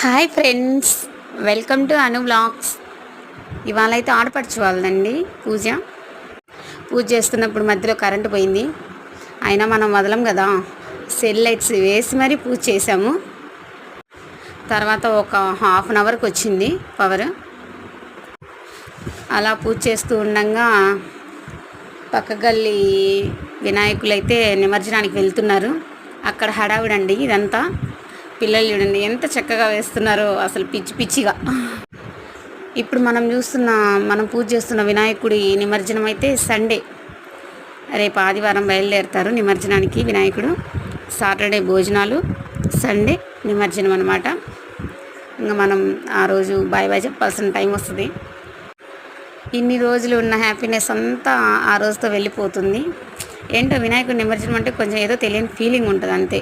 Hi friends, welcome to Anu blogs. ఇవాళ అయితే ఆడపడుచు వాళ్ళదండి పూజ చేస్తున్నప్పుడు మధ్యలో కరెంటు పోయింది. అయినా మనం వదలం కదా, సెల్ లైట్స్ వేసి మరీ పూజ చేసాము. తర్వాత ఒక హాఫ్ అన్ అవర్కి వచ్చింది పవర్. అలా పూజ చేస్తూ ఉండగా పక్క గల్లీ వినాయకులు అయితే నిమజ్జనానికి వెళ్తున్నారు. అక్కడ హడావిడండి ఇదంతా. పిల్లలు చూడండి ఎంత చక్కగా వేస్తున్నారో, అసలు పిచ్చి పిచ్చిగా. ఇప్పుడు మనం పూజ చేస్తున్న వినాయకుడి నిమజ్జనం అయితే సండే, రేపు ఆదివారం బయలుదేరుతారు నిమజ్జనానికి వినాయకుడు. సాటర్డే భోజనాలు, సండే నిమజ్జనం అనమాట. ఇంకా మనం ఆ రోజు బాయ్ బాయ్ చెప్పాల్సిన టైం వస్తుంది. ఇన్ని రోజులు ఉన్న హ్యాపీనెస్ అంతా ఆ రోజుతో వెళ్ళిపోతుంది. ఏంటో వినాయకుడి నిమజ్జనం అంటే కొంచెం ఏదో తెలియని ఫీలింగ్ ఉంటుంది అంతే.